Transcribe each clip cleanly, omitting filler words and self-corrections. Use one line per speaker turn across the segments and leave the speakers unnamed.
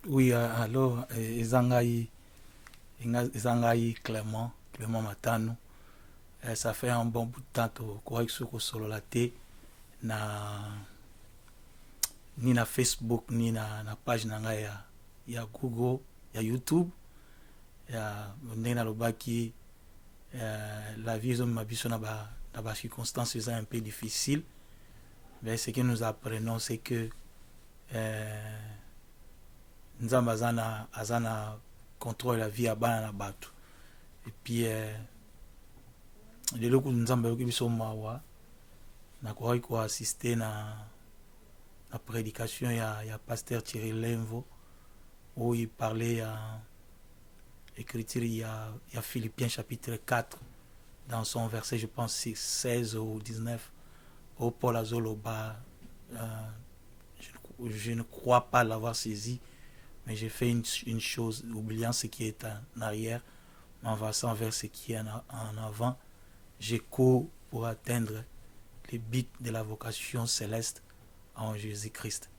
Oui, alors, Ezangaï Clément Matano. Ça fait un bon bout de temps que je solo la té na ni na Facebook ni na page na ngai ya Google ya YouTube ya ndena lobaki la vie de ma biso na ba circonstances un peu difficiles, mais ce que nous apprenons c'est que nzamba azana contrôle la vie à bana na bato. Et puis lelo ku nzamba yoki biso mawa na ko assister na prédication ya pasteur Thierry Lenvo où il parlait écriture il y a Philippiens chapitre 4 dans son verset je pense 16 ou 19 où Paul Azoloba je ne crois pas l'avoir saisi, mais j'ai fait une chose, oubliant ce qui est en arrière, m'avançant vers ce qui est en avant, je cours pour atteindre les buts de la vocation céleste en Jésus-Christ.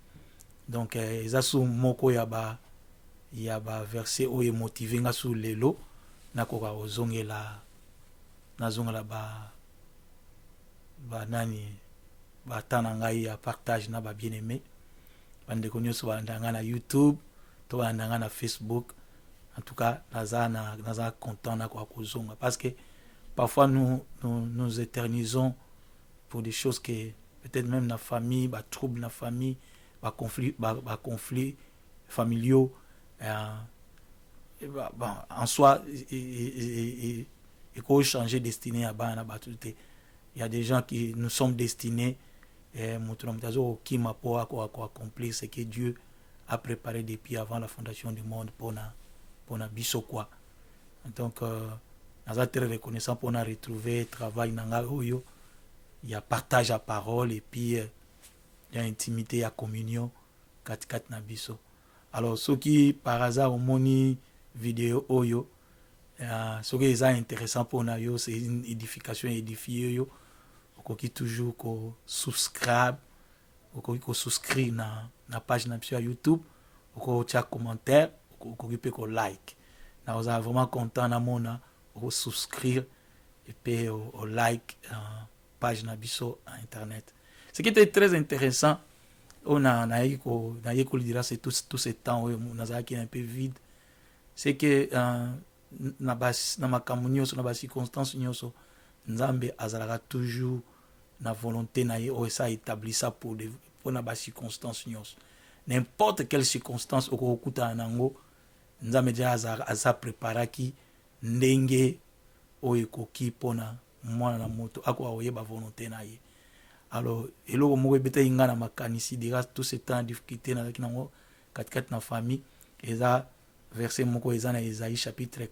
Donc, ezasu moko ya ba verset oyo motivé nga su lelo nakoka ozongela nazongela ba nani ba tana ngai ya partage na ba bien-aimé bandeko nyonso balanda na YouTube to balanda na Facebook. En tout cas naza content na kwa kozonga parce que parfois nous éternisons pour des choses que peut-être même la famille ba trouble la famille ba conflit familiaux en soi il faut changer destinée à bana batute. Il y a des gens qui nous sommes destinés qui m'a pour accomplir ce que Dieu a préparé depuis avant la fondation du monde pour na biso quoi. Donc nous sommes très reconnaissants pour na retrouver travail nanga oyo. Il y a partage à parole et puis il y a intimité, il y a communion kat na biso. Alors ceux qui par hasard ont moni vidéo oyo ce qui est intéressant pour na yo c'est une édification édifiée yo qui toujours ko subscribe ko souscrire na page na sur YouTube ko tia commentaire ko ko like na vous vraiment content na mona ko souscrire et puis au like page na biso à internet. Ce qui était très intéressant on a yeko dira c'est tout ce temps où on qui est un peu vide, c'est que na makambo nyonso na ba circonstances nyonso nzambe azalaka toujours na volonté na ye o ça établi ça pour na ba circonstances nyonso n'importe quelle circonstance okuta nango nzambe ja aza préparaki ndenge o ekoki pona mwana na moto akwa oyeba volonté na ye. Alors eloko moko beta inga na makanisi dira tout ce temps difficulté na kinango kat na famille eza verset moko eza na Isaïe chapitre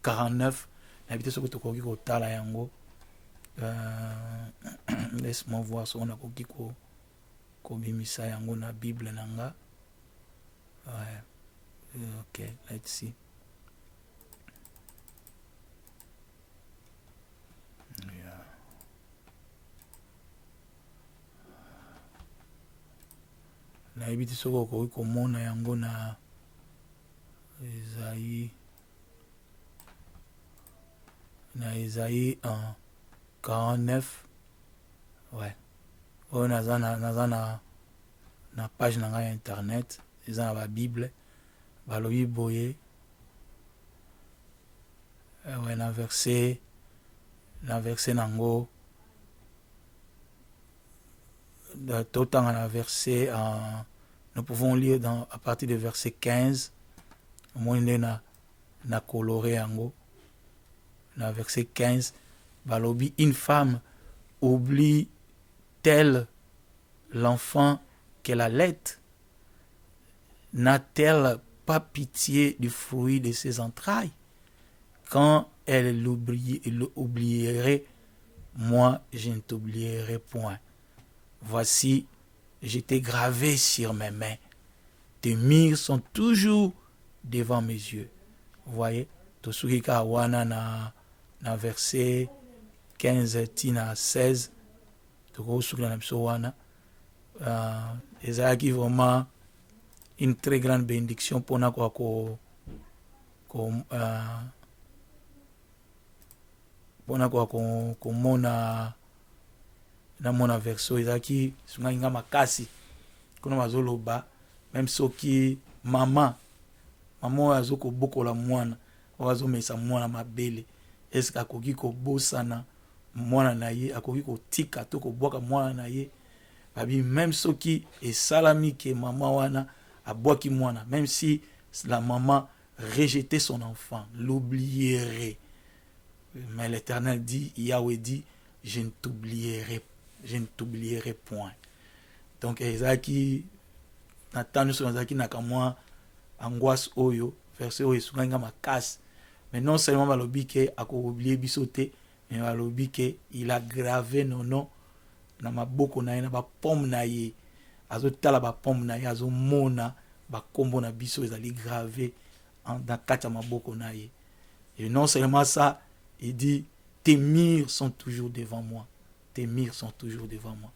49 na bité soko tokoki ko tala yango laisse-moi voir so na koki ko bimisa yango na Bible nanga. Ouais. OK, let's see. Na ebiti soko koki komona yango na Isaïe 49. Ouais. On a na page na internet eza na ba Bible balobi boye ouais na verset nango totanga na verset nous pouvons lire à partir du verset 15 au moins na coloré yango na verset 15 balobi une femme oublie-t-elle l'enfant qu'elle allait, n'a-t-elle pas pitié du fruit de ses entrailles? Quand elle l'oublierait, moi je ne t'oublierai point. Voici, je t'ai gravé sur mes mains. Tes murs sont toujours devant mes yeux. Vous voyez, Tosukika wana na verset 15 tina 16. Toko sukila na biso wana. Ezaki vraiment une très grande bénédiction pour nous ko mpona komona namona verso ezalaki sungaki nga makasi kuna bazoloba même soki mama oyo azokobokola mwana oyo azomesa mwana mabele eske akoki kobosana mwana na ye, akoki kotika to kobwaka mwana na ye babi même soki esalami ke mama wana abwaki mwana, même si la maman rejetait son enfant, l'oublierait. Mais l'Éternel dit, Yahweh dit, je ne t'oublierai point. Donc, ezaki, Nathan nous ezaki nakamwa angoisse oyo, verset oyo sunganga makas. Mais non seulement balobi ke ako oublier bisote, mais balobi ke il a gravé nos noms na maboko na ye na ba pomme na ye. Azo tala ba pomme na ye, azo mona ba kombo na biso ezali gravé dans kati maboko na ye. Et non seulement ça, il dit, tes murs sont toujours devant moi. Tes murs sont toujours devant moi.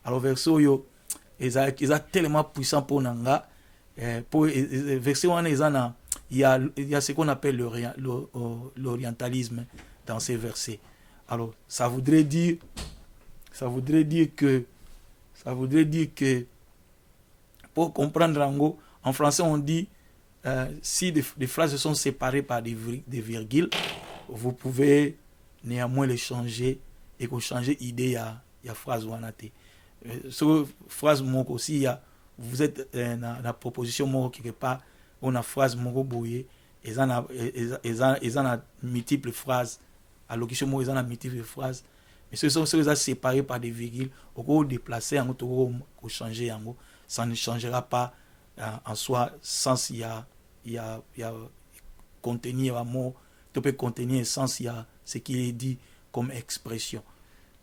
Alors, verset oyo, ils sont tellement puissants pour Nanga. Verset il y a ce qu'on appelle l'orientalisme dans ces versets. Alors, ça voudrait dire que, pour comprendre en français, on dit, si des phrases sont séparées par des virgules, vous pouvez néanmoins les changer et que changer idée il y a phrase wanate. Sur phrase moko aussi vous êtes dans la proposition moko quelque part on a phrase moko boye et en a multiples phrases allocution moko ils en a multiples phrases mais ce sont ceux séparés par des virgules au déplacer en auto au changer en ça ne changera pas en soi sans il y a contenir un mot tu peux contenir sens il y a ce qui est dit comme expression.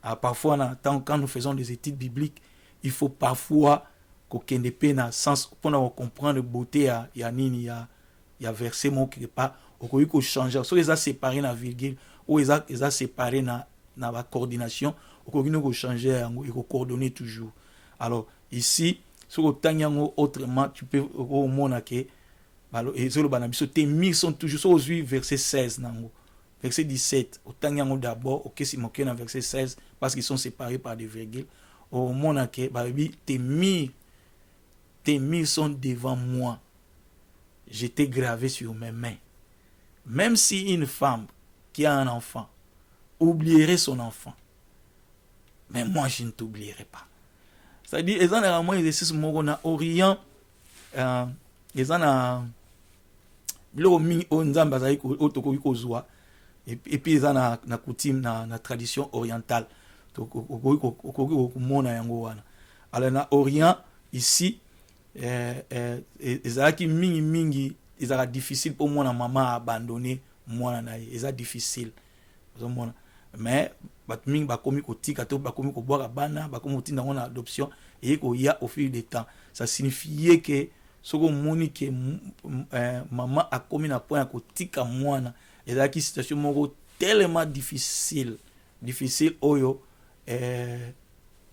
Alors, parfois quand nous faisons des études bibliques il faut parfois qu'on ait un sens pour comprendre la beauté il y a verset mot quelque part il faut changer soit ils ont séparé la virgule ou ils ont séparé dans la coordination il faut changer il faut coordonner toujours. Alors ici sur le autrement tu peux au monde que tes murs sont toujours aux verset 16 verset 17 autant d'abord ok si moqué dans verset 16 parce qu'ils sont séparés par des virgules au monde que tes murs sont devant moi, j'étais gravé sur mes mains. Même si une femme qui a un enfant oublierait son enfant, mais moi je ne t'oublierai pas. C'est-à-dire ils ont vraiment exercice mon orient ils ont lo mingi onzamba za otoko kozwa et puis ils ont na coutume na tradition orientale to ko mona yango wana. Alors na orient ici ezalaki mingi ezalaka difficile pour moi na maman abandonner mwana na ye eza difficile ozomona mais bato mingi bakomi kotika to bakomi kobwaka bana bakomi kotinda ngo na adoption et ko ya au fil du temps ça signifie que soko moni ke maman akomi na point ya kotika mwana ezalaki situation moko tellement difficile oyo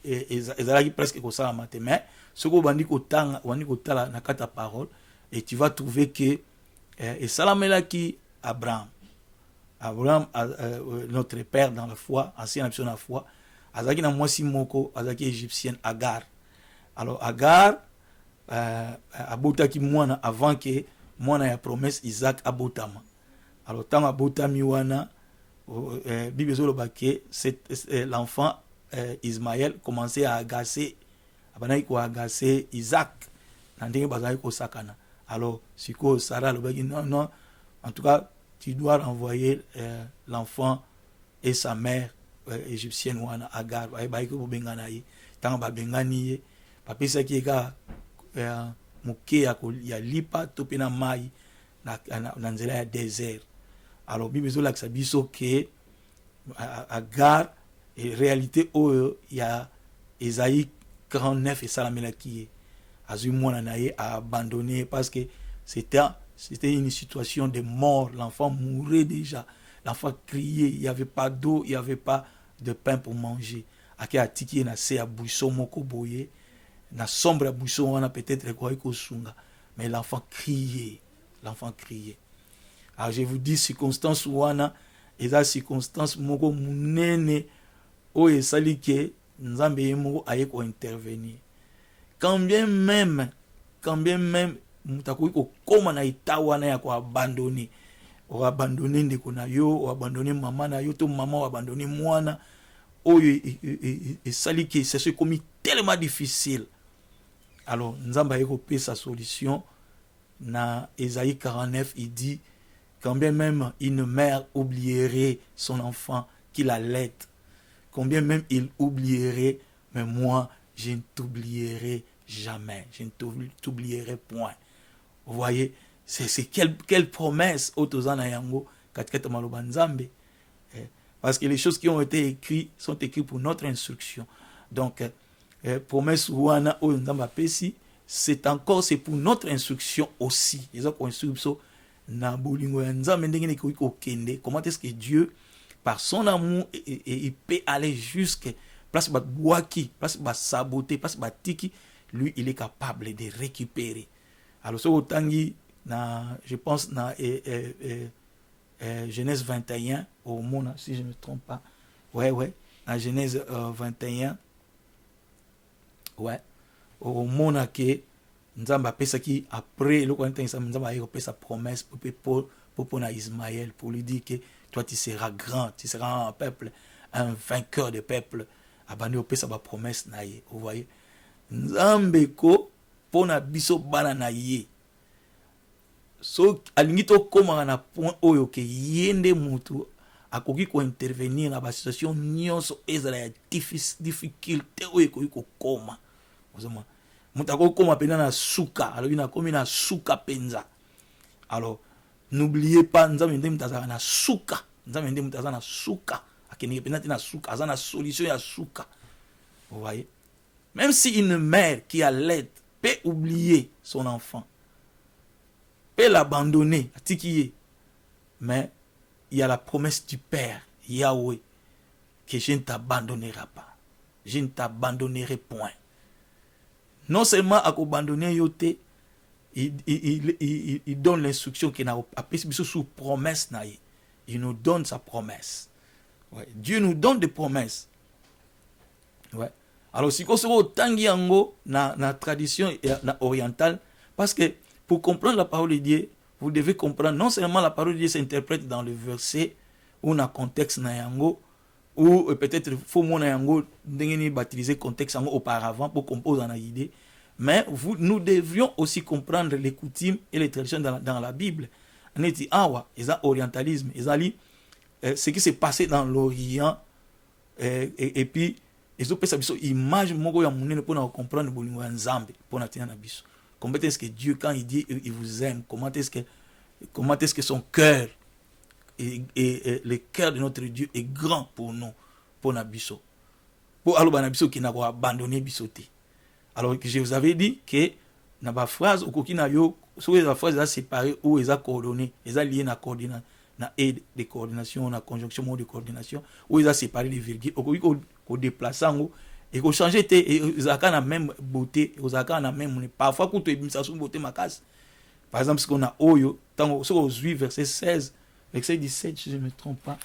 ezalaki presque kosala mate mais soko bandi kotala na kata parole et tu vas trouver que esalamelaki Abraham notre père dans la foi ancien option la foi azalaki na mwasi moko azalaki égyptienne Agar. Alors Agar abotaki mwana avant que mwana ya promesse Isaac abotama. Alors tant abotami wana Bible ezoloba ke l'enfant Ismaël commençait à agacer abanaki ko agacer Isaac na ndenge bazali ko sakana. Alors siko Sarah lobaki non en tout cas tu dois renvoyer l'enfant et sa mère égyptienne wana Agar ba ko bengana ye tant ba bengani ye papesa ki ka moke ya lipa to pena mai na nzela ya désert. Alors Bible ezolakisa biso ke Agar et réalité oyo ya Esaïe 49 et salamelaki azui mwana na ye a abandonné parce que c'était une situation de mort, l'enfant mourait déjà, l'enfant criait, il n'y avait pas d'eau, il n'y avait pas de pain pour manger. Ake atiki na se ya buisson moko boye na sombre ya buisson wana peut-être kwa iko sunga Mais l'enfant criait. L'enfant criait. Alors je vous dis, circonstance wana, et la circonstance moko munene, o esali ke, nzambe yemoko aye ko intervenir. Quand bien même, mutakoki ko koma na itawana ya ko abandonner. O abandonner ndeko na yo, o abandonner maman na yo, to maman o abandonner mwana. Oyo esali ke, c'est comme tellement difficile. Alors, nzambe aye ko pe sa solution. Na Ésaïe 49, il dit, quand bien même une mère oublierait son enfant qu'il allait, combien même il oublierait, mais moi, je ne t'oublierai jamais. Je ne t'oublierai point. Vous voyez, c'est quelle promesse Otozana Yango, Katketa Maloba Nzambe. Parce que les choses qui ont été écrites sont écrites pour notre instruction. Donc, promesse Ouana Oyondamba Pesi, c'est pour notre instruction aussi. Les autres instructions, comment est-ce que Dieu, par son amour, il peut aller jusqu'à place de Bouaki, place de saboter, place de Tiki, lui, il est capable de récupérer. Alors, ce Otangi, je pense, dans Genèse 21, au monde, si je ne me trompe pas, ouais, dans Genèse 21, ouais, au monde que Nzamba apesaki après le contexte ça Nzamba a sa promesse pour Ismaël pour lui dire que toi tu seras grand, tu seras un peuple, un vainqueur de peuple. Abandi opesa ba promesse na ye. Vous voyez, Nzambe ko pona biso bana na ye. So alingi to koma na point oyo ke yende mutu akoki ko intervenir na ba situation nyonso ezala ya difficulté oyo ko koma. Ozoma mutako koma pena na suka, alors ina komi na suka penza. Alors n'oubliez pas nzambe ndem tazana na suka, nzambe ndem tazana na suka, akeni pena na suka, azana solution ya suka. Vous voyez, même si une mère qui allait peut oublier son enfant, peut l'abandonner, atikiye, mais il y a la promesse du Père Yahweh que je ne t'abandonnerai pas, je ne t'abandonnerai point. Non seulement à abandonner yote, il donne l'instruction qu'il a appelé sous promesse. Il nous donne sa promesse. Ouais. Dieu nous donne des promesses. Ouais. Alors si on se voit tangi yango na tradition orientale, parce que pour comprendre la parole de Dieu, vous devez comprendre non seulement la parole de Dieu s'interprète dans le verset ou dans le contexte na yango, ou peut-être faut mon yango ndengeni baptiser contexte yango auparavant pour composer en idée, mais nous devrions aussi comprendre les coutumes et les traditions dans la Bible. On dit awa eza orientalisme, ezali ce qui s'est passé dans l'Orient et puis ils ont pesa biso image moko ya munene pour comprendre bolingo ya Nzambe pour na tina na biso. Comment est-ce que Dieu quand il dit il vous aime, comment est-ce que son cœur et le cœur de notre Dieu est grand pour nous, pour Nabiso. Pour Alobanabiso qui n'a pas abandonné Bisoté. Alors que je vous avais dit que dans la phrase, au na yo, sur la phrase est séparée ou est coordonnée, est liée à coordination, na aide de coordination, na conjonction mot de coordination, ou est séparé les virgules, au déplaçant et qu'on change et zaka na même beauté, zaka na même parfois quand tu es sur beauté ma case. Par exemple, ce qu'on a oyo, tant sur 8 verset 16. Verset 17, si je ne me trompe pas.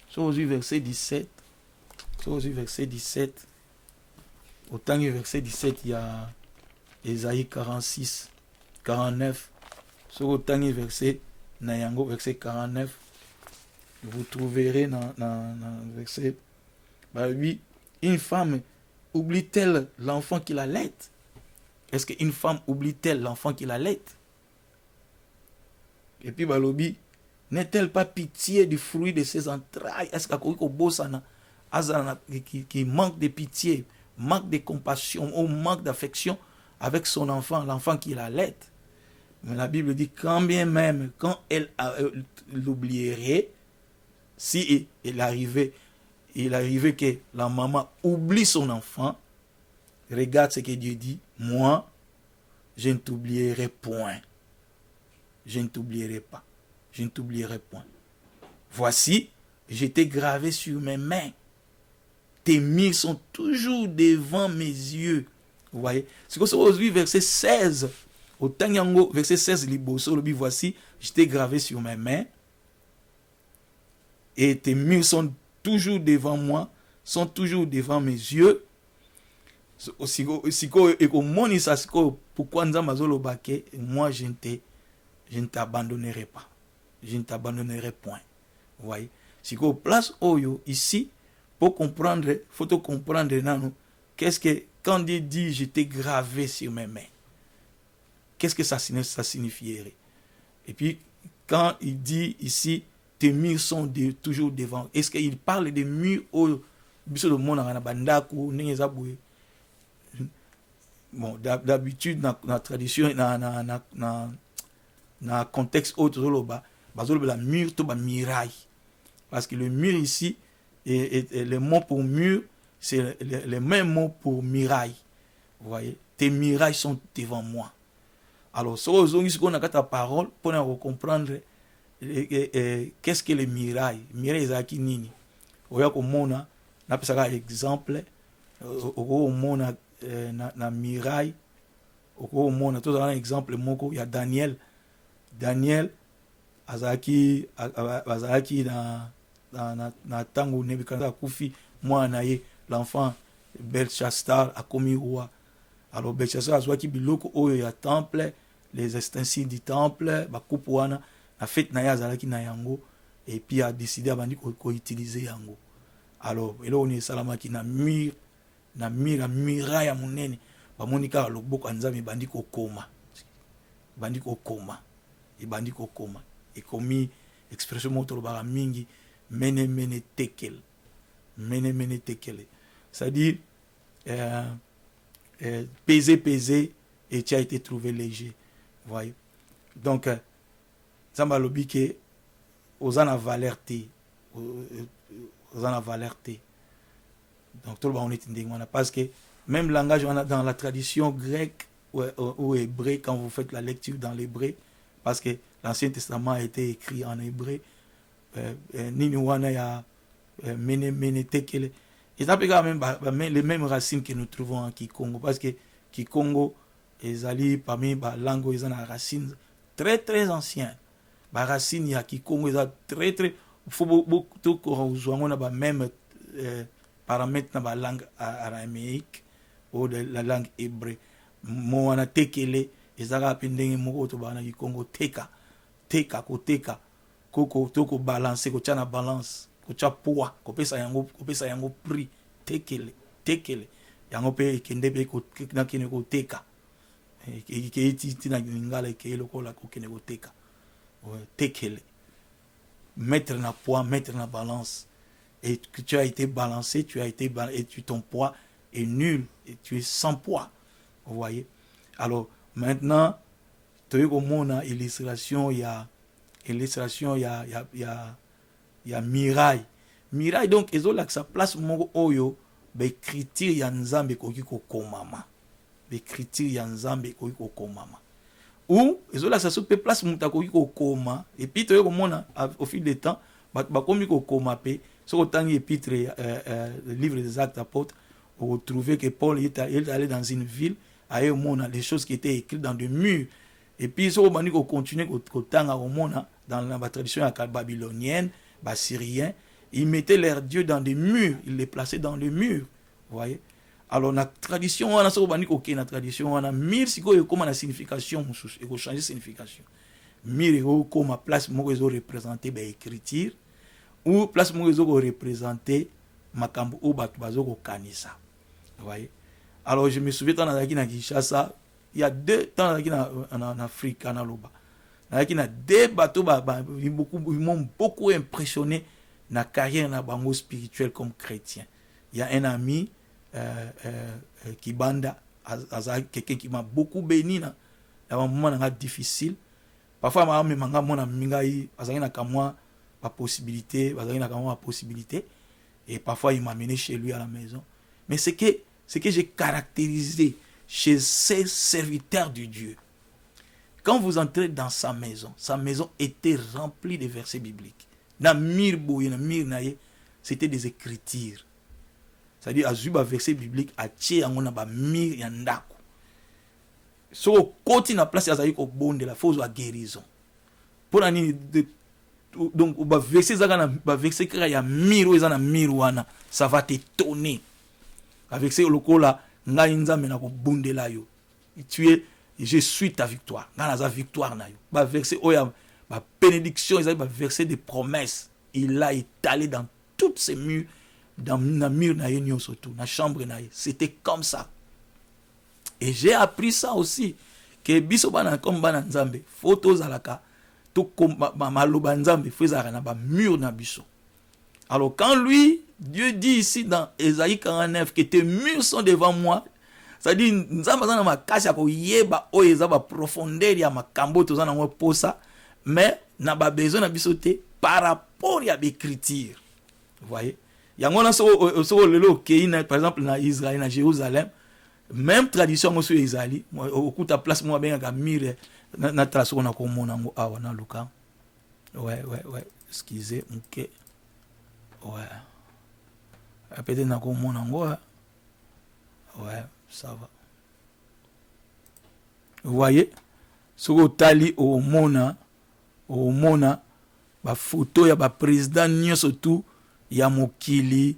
Sur 8, verset 17. Sur 8, verset 17. Autant que verset 17, il y a Ésaïe 46, 49. Sur autant que verset Nayango, verset 49. Vous trouverez dans verset 8. Une femme oublie-t-elle l'enfant qui l'allait? Est-ce qu'une femme oublie-t-elle l'enfant qui l'allait? Et puis balobi, n'est-elle pas pitié du fruit de ses entrailles? Est-ce qu'il manque de pitié, manque de compassion ou manque d'affection avec son enfant, l'enfant qui l'allait? Mais la Bible dit quand bien même, quand elle l'oublierait, si il arrivait que la maman oublie son enfant, regarde ce que Dieu dit, moi, je ne t'oublierai point. Je ne t'oublierai pas. Je ne t'oublierai point. Voici, je t'ai gravé sur mes mains. Tes murs sont toujours devant mes yeux. Vous voyez? C'est comme ça, aujourd'hui, verset 16. Au Tanyango, verset 16, Liboso, le voici, je t'ai gravé sur mes mains. Et tes murs sont toujours devant moi, sont toujours devant mes yeux. Pourquoi moi je ne t'abandonnerai pas. Je ne t'abandonnerai point. Vous voyez? Si vous place Oyo ici, pour comprendre, il faut comprendre qu'est-ce que, quand Dieu dit je t'ai gravé sur mes mains, qu'est-ce que ça signifierait? Et puis, quand il dit ici, tes murs sont toujours devant, est-ce qu'il parle des murs au bon, d'habitude, dans la tradition, dans le contexte autre, la mur, c'est miraille. Parce que le mur ici, et le mot pour mur, c'est le même mot pour miraille. Vous voyez? Tes mirailles sont devant moi. Alors, si on a ta parole, pour comprendre qu'est-ce que les mirailles. Mirailles, c'est qui nini? Vous voyez comme on a exemple, on a na miraille, on a tout un exemple, il y a Daniel. Daniel, azaki na tango Nebukadnezar kufi moi naye l'enfant Belshazzar a commis roi. Alors Belshazzar azwaki biloko oyo ya temple, les ustensiles du temple, ba coupe wana na fête na azalaki na yango et puis a décidé abandi ko utiliser yango. Alors elo on salamaki na muraille ya munene ba monika loboko nzambe bandi ko koma. Bandi ko koma. Et bandi ko koma. Et commis expression moto ba mingi mene tekel. Mene tekel. C'est-à-dire peser et tu as été trouvé léger. Vous voyez? Donc ça m'a lobi que aux en valeur T. Aux en valeur T. Donc tout le monde est indigné parce que même langage on a dans la tradition grecque ou hébreu, quand vous faites la lecture dans l'hébreu, parce que l'Ancien Testament a été écrit en hébreu, Niniwana ya mene tekele. Et ça peut quand même les mêmes racines que nous trouvons en Kikongo, parce que Kikongo est allé parmi les langues, ils ont des racines très très anciennes. Les racines, il y a Kikongo, ils ont très très. Il faut beaucoup de même paramètres dans la langue araméique ou de la langue hébreu. Moana tekele, ils ont appelé Moko Tobana Kikongo teka, koteka, koko balancer, ko tchana balance. Kocha poa kopesa yango prix tekele yango pe kende be ko na kene ko teka ke iti na ngala ke lokola ko kene ko teka tekele mettre na poids, mettre na balance, et que tu as été balancé, et ton poids est nul et tu es sans poids. Vous voyez? Alors maintenant tu as comme illustration, il y a miraille. Miraille, donc, ils ont là que sa place, mon oyo, l'écriture yanzambe koki kokomama. L'écriture yanzambe koki kokomama. Ou, ils ont là que ça se peut place, mouta koki kokoma. Et puis, tu vois, au fil du temps, bakomi kokoma pe, sur autant d'épîtres, le livre des Actes apôtres, vous trouvez que Paul est allé dans une ville, à un moment, les choses qui étaient écrites dans des murs. Et puis, si on continue dans la tradition babylonienne, syrienne, ils mettaient leurs dieux dans des murs, ils les plaçaient dans les murs. Vous voyez? Alors, la tradition, on a la tradition, on a mille, si comme la signification, il faut changer de signification. Mille, comme la place, moi, ils ont représenté l'écriture, ou place, moi, ils ont représenté Makambo ou Batbazo Kanisa. Vous voyez? Alors, je me souviens, dans la Kinshasa, il y a 2 temps en Afrique, en Aloba. Il y a 2 bateaux, ils m'ont beaucoup impressionné dans la carrière bango spirituelle comme chrétien. Il y a un ami qui banda, quelqu'un qui m'a beaucoup béni dans un moment difficile. Parfois, je me possibilité, et parfois il m'a amené chez lui à la maison. Mais ce que j'ai caractérisé chez ces serviteurs de Dieu, quand vous entrez dans sa maison était remplie de versets bibliques. Dans Mirbo, c'était des écritures. c'est-à-dire azwi ba verset biblique atie yango na ba mur ya ndako so koti na place azali ko bondela faut a guérison pour ani donc ba verset zaka na ba verset kaka ya mur eza na mur wana ça va t'étonner avec ce lokola ngai nzambe na ko bondela yo tu es je suis ta victoire na za victoire na yo ba verset oya ba bénédiction ezali ba verset de promesses il a étalé dans toutes ces murs dans la mur na yo surtout na chambre na yo c'était comme ça et j'ai appris ça aussi que biso bana comme bana nzambe photos alaka to maloba nzambe faisaka na ba mur na biso alors quand lui Dieu dit ici dans Ésaïe 49 que tes murs sont devant moi. C'est-à-dire, nzamba zana makasi ko yeba o eza ba profondeur ya makambo to zana ngo posa mais na ba besoin na bisoté par rapport ya l'écriture. Vous voyez? Yango na so lelo keina par exemple na Israël na Jérusalem même tradition ngo so Israël okuta place mo benga ka mire na trace ko na ko mona ngo awa na luka. Ouais, excusez OK. Ouais. Peut-être na ko mona ngo ouais. Ça va. Vous voyez? Ce que tali au mona ba photo ya ba président nyonso tout ya mokili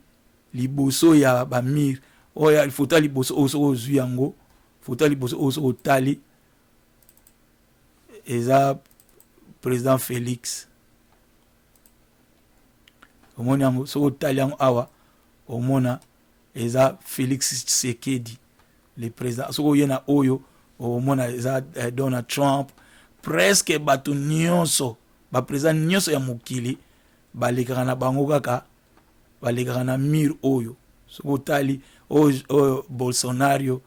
liboso ya ba mir oya il faut liboso oso zuyango photo liboso oso tali eza président Félix omona yango so tali yango awa omona eza Félix Tshisekedi le président soko yena oyo o mona za Donald Trump presque bato nyonso ba président nyonso ya mokili balekaka na bango kaka balekaka na mur oyo soko tali o Bolsonaro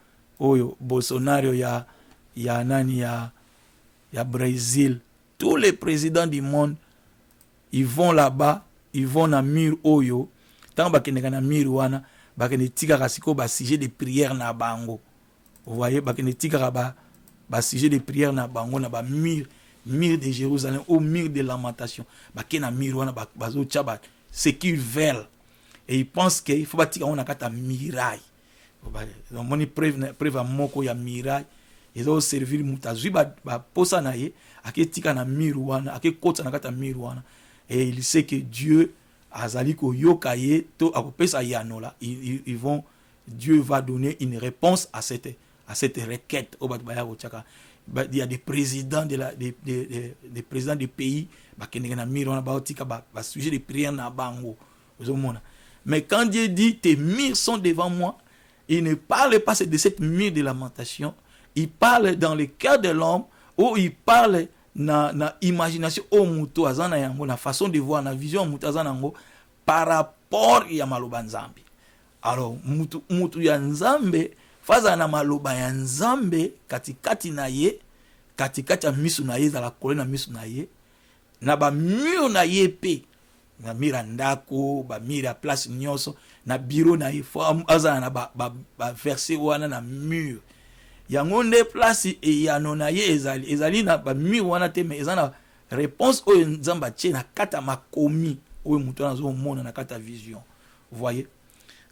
ya nani ya Brésil tous les présidents du monde ils vont là-bas ils vont na mur oyo tant bakendeka na mur wana bakene tika siko ba sujet de prière na bango. Vous voyez bakene tika ba sujet de prière na bango na ba mur de Jérusalem au mur de lamentation bakena mur wana bazo tchaba ce qu'ils veulent et ils pensent que il faut batika on akata miraille. Donc moni preuve moko ya miraille ils ont servir mutazui ba posa na ye aketika na mur wana akekota na kata mur wana et il sait que Dieu azali ko yokaye to akopesa yanola ils vont Dieu va donner une réponse à cette requête au batbaya ko chaka il y a des présidents des présidents des pays ba kenga na miro na ba otika ba sujet de prière na bango ozomona mais quand Dieu dit tes murs sont devant moi il ne parle pas de cette mur de lamentation il parle dans le cœur de l'homme ou il parle na imagination o muto azana yango na façon de voir na vision muto azana yango par rapport ya maloba nzambe alors mutu ya nzambe faza na maloba ya nzambe katikati na ye katikati ya misu na ye za la kole na misu na ye na ba mur na ye pe na mira ndako ba mira place nyonso na bureau na ye fo azana na ba verset wana na mur yango nde place e ya nona ye ezali na ba mur wana te mais ezana réponse o nzamba tie na kata makomi o muto na zo mona na kata vision. Vous voyez?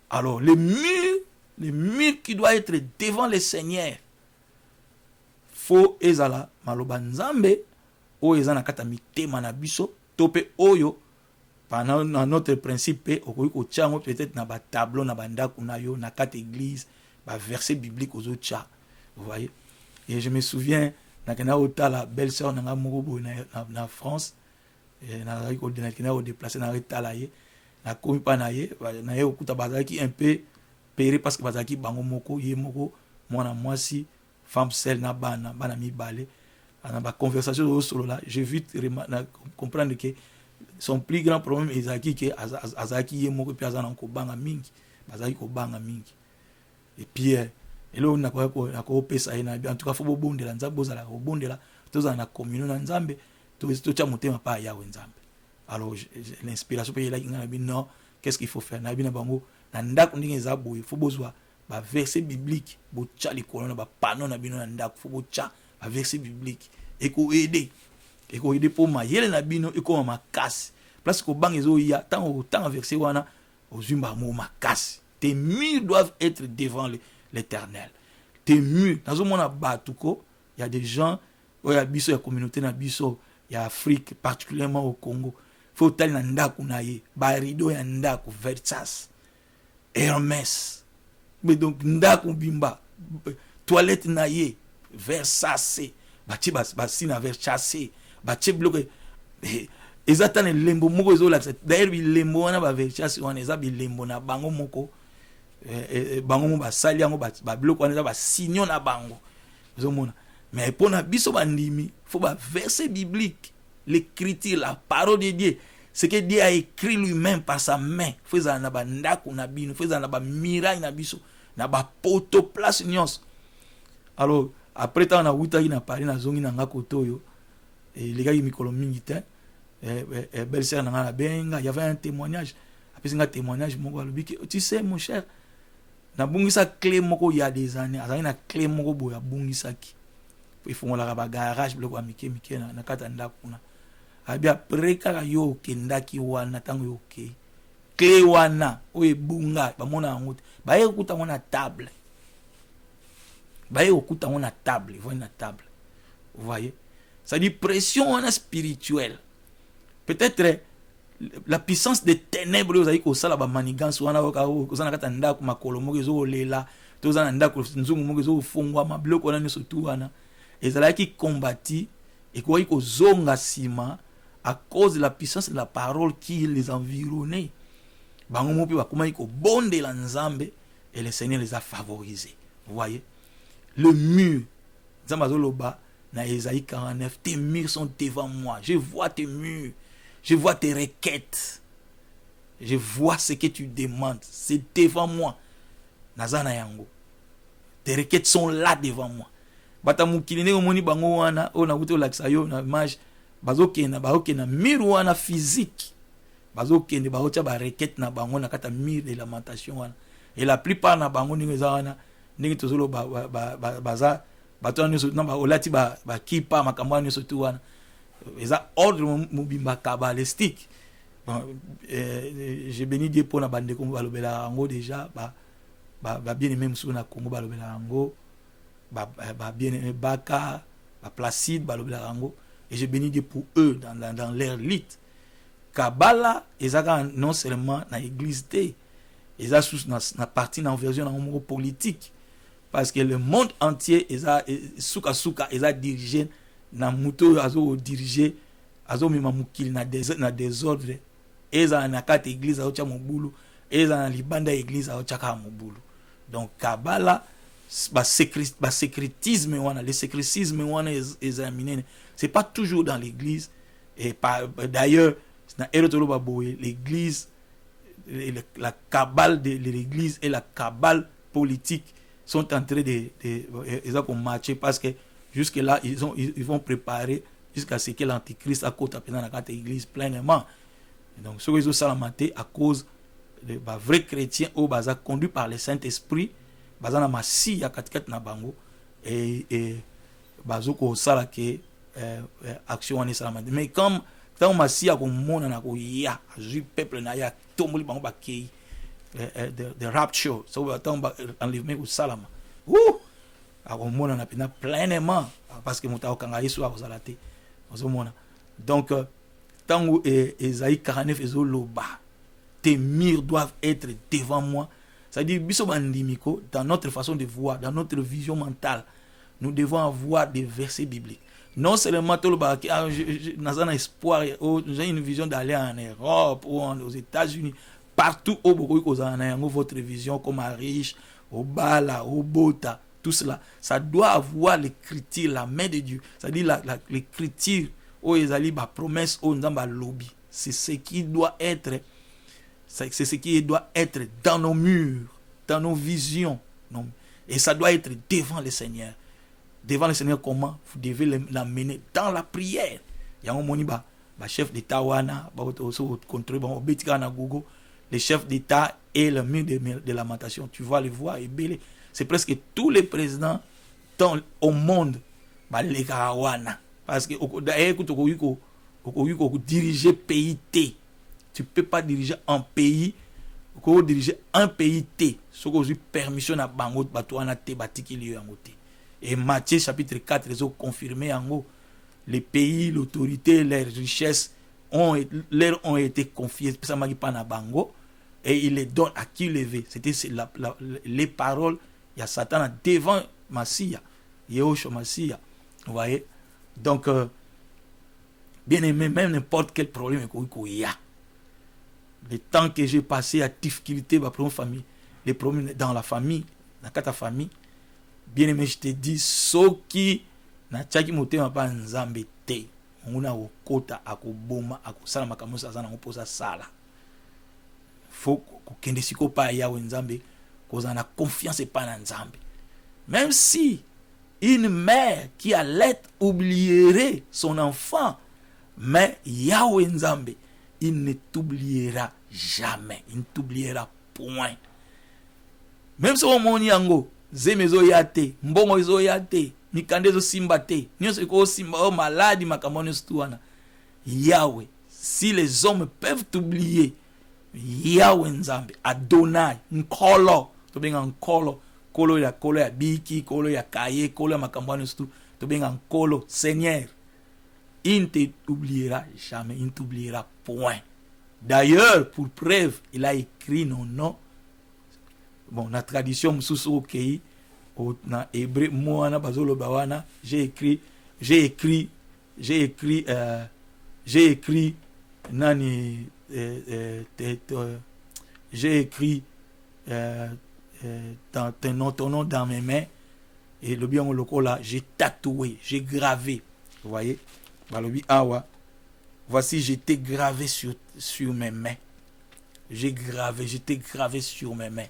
Alors le mur qui doit être devant le Seigneur faut ezala maloba nzambe o ezana kata mitema na biso tope oyo pendant notre principe okoki ko tchango peut-être na ba tableau na bandako na yo na kata église ba verset biblique aux autres. Vous voyez? Et je me souviens, nakena otala belle-sœur nanga moko na France, et na ko nakena o déplacer na retala ye, na komi pa na ye okuta bazaki un peu péré parce que bazaki bango moko ye moko mwana mwasi femme seule na bana mibale na ba conversation au solo là, j'ai vite comprendre que son plus grand problème ezaki que azaki ye moko pe azana ko banga mingi, bazaki ko banga mingi. Et puis elo na ko pesa ina en tout cas faut bondela nzambe bozala ko bondela tozana na communion na nzambe to cha motema pa yawe nzambe. Alors l'inspiration pe yela ngana bi non, qu'est-ce qu'il faut faire na bi na bango na ndako ndenge za boye faut bozwa ba verset biblique bo cha likolo na ba panneau na bino na ndako faut bo cha ba verset biblique et ko aider pour ma yele na bino e ko makasi place ko bang ezo ya tant verset wana ozumba mo makasi Tes murs doivent être devant l'Éternel. Tes murs. Dans ce monde, il y a des gens, il y a des communautés, il y a Afrique, particulièrement au Congo. Il faut que tu aies un rideau, un Versace, Hermès. Mais donc, ndaku bimba, toilette naye, Versace, bati basina Versace, bati bloqué. Ezatane lembo moko ezo la. D'ailleurs, lembo wana ba Versace wana eza lembo na bango moko. Bango mo basali yango ba bloqué wana eza ba signon na bango. Ozomona. Mais pour na biso bandimi, faut ba verset biblique, l'écriture, la parole de Dieu. Ce que Dieu a écrit lui-même par sa main. Faisant na ba ndaku na bino, faisant na ba miraille na biso, na ba poto place nyos. Alors après tant na wuta na Paris na zongi na ngakotoyo, et les gars ils mikolo mingi te. Belle sœur na la benga, il y avait un témoignage. Après un témoignage moko alobi que tu sais mon cher, na bungisa clé moko il y a des années, azali na clé moko boya bungisa ki. Il faut la ba garage bloc wa mike na kata ndaku na. Abi après kaka yo kendaki wana tango yo ke. Clé wana o ebunga ba mona ngote. Ba ekuta ngona table. Ba ekuta ngona table, voyez na table. Vous voyez? Ça dit pression on a spirituelle. Peut-être la puissance des ténèbres vous avez ko sala ba manigance wana ko sana kata ndaku makolo moko zo lela. To zana ndaku nzungu moko zo fongwa ma bloc wana nso tu wana. Ezalaki combattu et quoi ko zonga sima à cause de la puissance de la parole qui les environnait. Bango mopi ba kuma iko bonde la nzambe et le Seigneur les a favorisés. Vous voyez? Le mur Zambazoloba na Ésaïe 49, tes murs sont devant moi. Je vois tes murs. Je vois tes requêtes. Je vois ce que tu demandes. C'est devant moi. Nazana yango. Tes requêtes sont là devant moi. Batamukilene omoni bango wana ona wuto laksayo na image bazokena mur wana physique. Bazokende baocha ba requête na bango na kata mur de lamentation wana. Et la plupart na bango ninga wana ningi tozolo baza batoni so na ba olati ba kipa makambo ni so tu wana. Eza ordre mobimba kabbalistique. Bon, j'ai béni Dieu pour na bande ko balobela ngo déjà ba bien même sous na Congo balobela ngo bien aimé Baka, Placide, balobela rango, et je bénis Dieu pour eux dans leur lit. Kabbalah, ezaka non seulement na église té, eza sous na partie na version na homo politique, parce que le monde entier eza suka eza dirigé na muto azo diriger azo mema mukili na désordre, eza na kata église aocha mobulu, eza na libanda église aocha ka mobulu. Donc Kabbalah sécrétisme le sécrétisme examiné c'est pas toujours dans l'église et d'ailleurs l'église la cabale de l'église et la cabale politique sont en train de matcher parce que jusque là ils vont préparer jusqu'à ce que l'antichrist a côté dans la église pleinement. Donc ce qu'ils ont maté à cause de vrais chrétiens au bazar conduit par le Saint-Esprit bazana masi ya katikati na bango et bazoko sala ke action wana salama. Mais comme tant masi ya ko mona na ko ya azui peuple na ya tomboli bango ba kei the rapture so tant ba enlèvement ko salama a ko mona na pena pleinement parce que muta okanga Yesu a kozala te ozomona. Donc tant Ésaïe 49 ezo loba tes murs doivent être devant moi. C'est-à-dire, dans notre façon de voir, dans notre vision mentale, nous devons avoir des versets bibliques. Non seulement j'ai un espoir, j'ai une vision d'aller en Europe ou aux États-Unis, partout où vous avez votre vision comme à riche, au Bala, au Bota, tout cela. Ça doit avoir l'écriture, la main de Dieu. C'est-à-dire l'écriture, où ils allaient la promesse, où nous avons lobby. C'est ce qui doit être. C'est ce qui doit être dans nos murs, dans nos visions. Non. Et ça doit être devant le Seigneur. Devant le Seigneur, comment vous devez l'amener dans la prière. Il y a un moniba, chef d'État, Google, le chef d'État et le mur de lamentation. Tu vas les voir et belé. C'est presque tous les présidents au monde. Parce que diriger pays T. Tu ne peux pas diriger un pays ko diriger un pays T, ce que vous permission à bango batouana T batiki lieu en côté. Et Matthieu chapitre 4 ils ont confirmé en gros les pays, l'autorité, les richesses leur ont été confiées ça m'a pas na bango et il les donne à qui lever. C'était les paroles il y a Satan devant Massia, Yehoshua Massia. Vous voyez? Donc bien aimé, même n'importe quel problème qu'il y a. Le temps que j'ai passé à difficulté ma première famille, les problèmes dans la famille, dans ta famille, bien aimé, je te dis, ceux qui na tchaki motema pa nzambe te, on a okota akoboma akosala makambo sasa na oposa sala. Faut kokende siko pa ya nzambe, koza na confiance pa na nzambe. Même si une mère qui allait oublierait son enfant, mais Yahweh Nzambe, il ne t'oubliera jamais. Il ne t'oubliera point. Même si on moni yango, zemezo yate, mbongo zo yate, mikandezo simba te, nyonso ko simba maladi makamoni stuana. Yahweh, si les hommes peuvent t'oublier, Yahweh Nzambe, Adonai, Nkolo, to benga Nkolo, kolo ya biki, kolo ya kaye, kolo ya makambani stu, to benga Nkolo, Seigneur. Il ne t'oubliera jamais, il ne t'oubliera point. D'ailleurs, pour preuve, il a écrit nos noms. Bon, la tradition msusu okei, na hébreu, moi, bazolo bawana, j'ai écrit, nani, j'ai écrit dans ton nom dans mes mains, et le bien loco là, j'ai tatoué, j'ai gravé, vous voyez. Voici, j'étais gravé sur mes mains. J'étais gravé sur mes mains.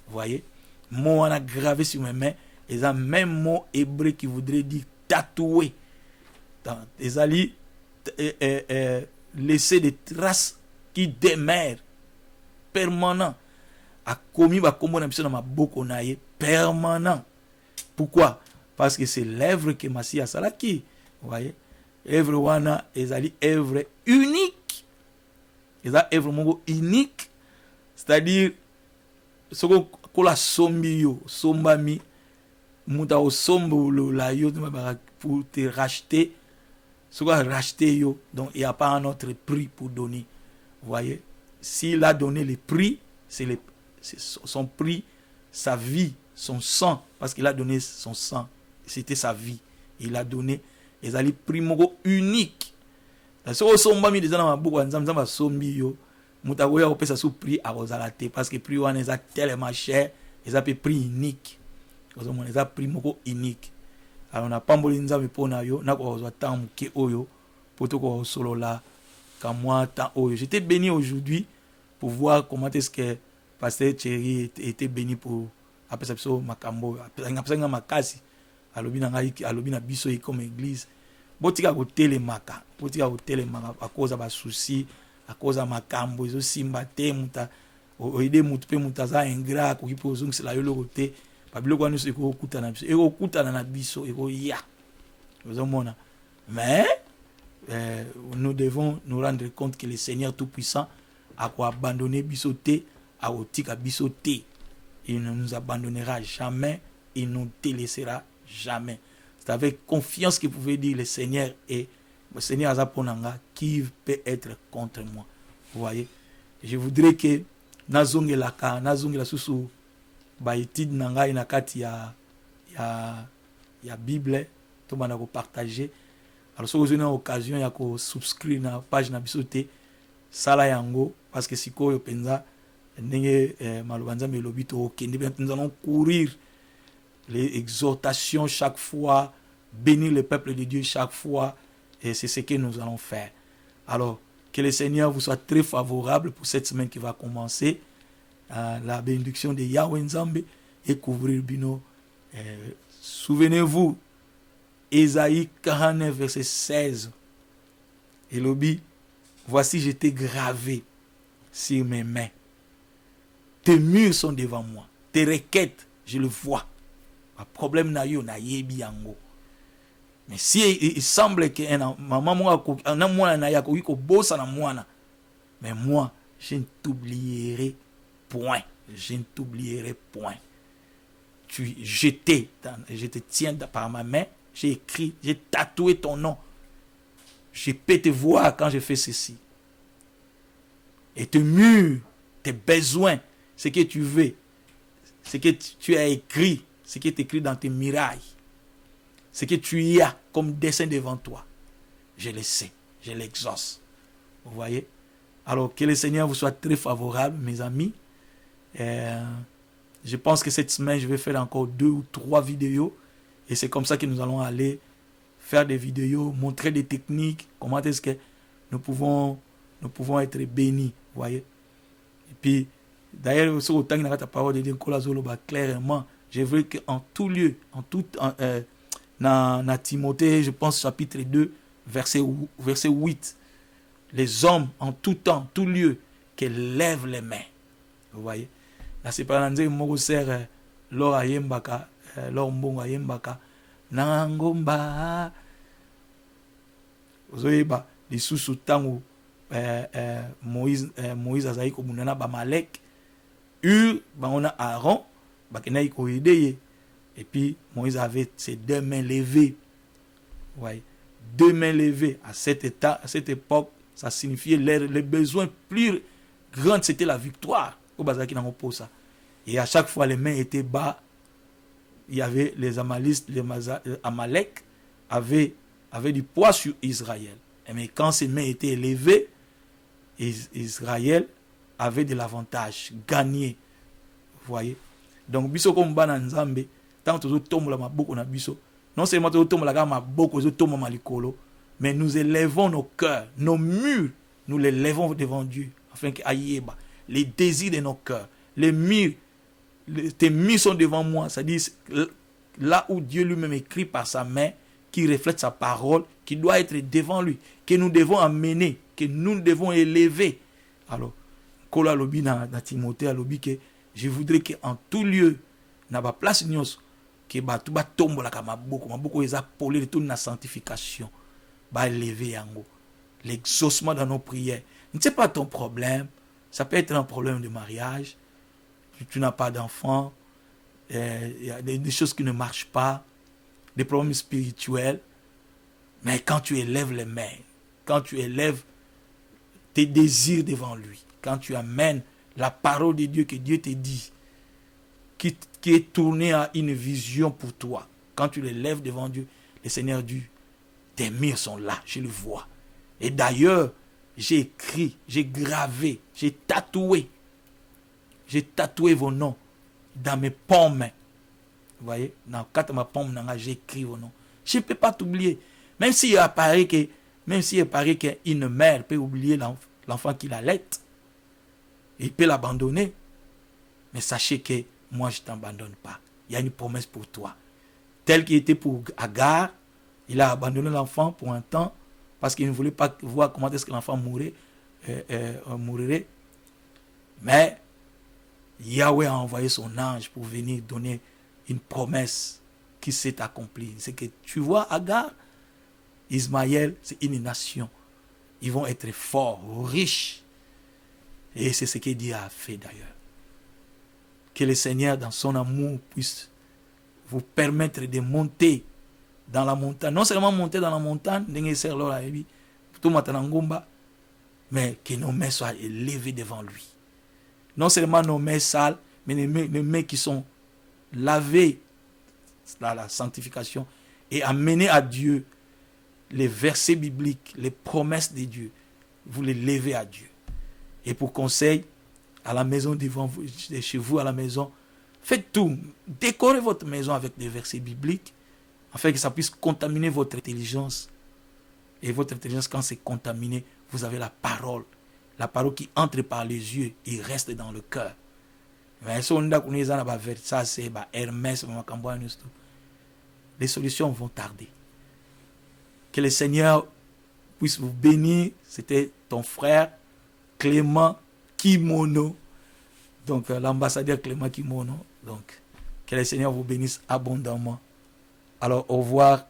Vous voyez? Moi, on a gravé sur mes mains. Et ça, même mot hébreu qui voudrait dire tatoué. Les alliés laisser des traces qui demeurent permanent. A commis ma combo dans ma bouche permanent. Pourquoi? Parce que c'est l'œuvre que Massia Salaki. Vous voyez? Œuvre wana ezali œuvre unique. Eza œuvre mongo unique. C'est-à-dire soko kola sombi yo, sombami muta o sombo la yo pour te racheter. Soko racheter yo, donc il n'y a pas un autre prix pour donner. Vous voyez? S'il a donné le prix, c'est son prix, sa vie, son sang, parce qu'il a donné son sang, c'était sa vie. Il a donné les ali primo unique. So somba mi déjà na mabuko nzamza sombi yo. Muta koya ko pesa sous prix a kozala te parce que prix wana eza tellement cher, eza pe prix unique. Kozo mona eza primo unique. Alors na pamboli nzambe pona yo na ko kozwa temps muke oyo poto ko solo la ka moi temps oyo. J'étais béni aujourd'hui pour voir comment est-ce que pasteur Thierry était béni pour après ça makambo après ça makasi alobi na ngai alobi na biso comme église botika ko telemaka à cause ba souci à cause makambo ezo simba te muta oide mutu pe mutaza ingrat ko kipo zungisa la yo lokote babilo kwa nusu ko kutana biso eko kutana na biso eko ya vous mona mais nous devons nous rendre compte que le Seigneur tout-puissant a quoi abandonner biso te a otika biso te. Il ne nous abandonnera jamais, il ne nous délaissera jamais. C'est avec confiance que vous pouvez dire le Seigneur et le Seigneur Azaponanga qui peut être contre moi. Vous voyez? Je voudrais que nazongela susu ba étude nanga inakati ya Bible to bana ko partager. Alors si vous avez une occasion ya ko subscrire na page na bisote sala yango parce que sikoyo penza ndenge malobanza melobito okende nous allons courir les exhortations chaque fois, bénir le peuple de Dieu chaque fois, et c'est ce que nous allons faire. Alors que le Seigneur vous soit très favorable pour cette semaine qui va commencer, la bénédiction de Yahweh Nzambe et couvrir bino. Souvenez-vous, Ésaïe 49 verset 16, et lobi, voici j'étais gravé sur mes mains. Tes murs sont devant moi. Tes requêtes, je le vois. Le problème na yo na yebi yango. Mais si il semble que maman moi na ya ko bossa na mwana. Mais moi, je ne t'oublierai point. Je ne t'oublierai point. Je te tiens par ma main. J'ai écrit, j'ai tatoué ton nom. Je peux te voir quand je fais ceci. Et tes murs, tes besoins, ce que tu veux, ce que tu as écrit, ce qui est écrit dans tes murailles, ce que tu y as comme dessin devant toi, je le sais, je l'exauce. Vous voyez? Alors que le Seigneur vous soit très favorable, mes amis. Je pense que cette semaine, je vais faire encore 2 ou 3 vidéos. Et c'est comme ça que nous allons aller faire des vidéos, montrer des techniques, comment est-ce que nous pouvons être bénis. Vous voyez? Et puis, d'ailleurs, aussi, autant que la parole de Dieu, clairement, je veux qu'en tout lieu, dans Timothée, je pense, chapitre 2, verset 8, les hommes, en tout temps, tout lieu, qu'ils lèvent les mains. Vous voyez? Là, c'est pas dans mon sert, l'or ayembaka, l'or mbongo ayembaka, nangomba. Vous voyez, les sous-soutans Moïse azaï komunana ba Malek, on a Aaron, et puis Moïse avait ses 2 mains levées. Ouais. 2 mains levées à cette époque, ça signifiait les besoins plus grands, c'était la victoire. Et à chaque fois, les mains étaient bas. Il y avait les Amalistes, les Amalek avaient du poids sur Israël. Mais quand ces mains étaient élevées, Israël avait de l'avantage, gagné. Vous voyez? Donc, biso comme bananzambe, tant que tombe la maboko na biso, non seulement tombe la maboko, tombe malikolo, mais nous élevons nos cœurs, nos murs, nous les levons devant Dieu, afin que aïeba, les désirs de nos cœurs, les murs, tes murs sont devant moi, c'est-à-dire là où Dieu lui-même écrit par sa main, qui reflète sa parole, qui doit être devant lui, que nous devons amener, que nous devons élever. Alors, Kola lobi na Timothée lobi que je voudrais qu'en tout lieu, na ba place nyos, que tout ba tombe la maboko eza polé de toute la sanctification, ba élever yango, l'exaucement dans nos prières. Ne sais pas ton problème, ça peut être un problème de mariage, tu n'as pas d'enfant, il y a des choses qui ne marchent pas, des problèmes spirituels, mais quand tu élèves les mains, quand tu élèves tes désirs devant lui, quand tu amènes la parole de Dieu que Dieu te dit, qui est tournée à une vision pour toi, quand tu l'élèves devant Dieu, le Seigneur dit, tes murs sont là, je le vois. Et d'ailleurs, j'ai écrit, j'ai gravé, j'ai tatoué vos noms dans mes paumes. Vous voyez, dans 4 ma paume, j'ai écrit vos noms. Je ne peux pas t'oublier. Même s'il apparaît qu'une mère peut oublier l'enfant qui l'allait, il peut l'abandonner. Mais sachez que moi, je ne t'abandonne pas. Il y a une promesse pour toi. Tel qu'il était pour Agar, il a abandonné l'enfant pour un temps parce qu'il ne voulait pas voir comment est-ce que l'enfant mourrait. Mais Yahweh a envoyé son ange pour venir donner une promesse qui s'est accomplie. C'est que tu vois Agar, Ismaël, c'est une nation. Ils vont être forts, riches. Et c'est ce que Dieu a fait d'ailleurs. Que le Seigneur, dans son amour, puisse vous permettre de monter dans la montagne. Non seulement monter dans la montagne, mais que nos mains soient élevées devant lui. Non seulement nos mains sales, mais les mains qui sont lavées dans la sanctification et amenées à Dieu. Les versets bibliques, les promesses de Dieu, vous les levez à Dieu. Et pour conseil, à la maison devant vous, chez vous à la maison, faites tout. Décorez votre maison avec des versets bibliques, afin que ça puisse contaminer votre intelligence. Et votre intelligence, quand c'est contaminé, vous avez la parole qui entre par les yeux et reste dans le cœur. Les solutions vont tarder. Que le Seigneur puisse vous bénir. C'était ton frère Clément Kimono. Donc, l'ambassadeur Clément Kimono. Donc, que le Seigneur vous bénisse abondamment. Alors, au revoir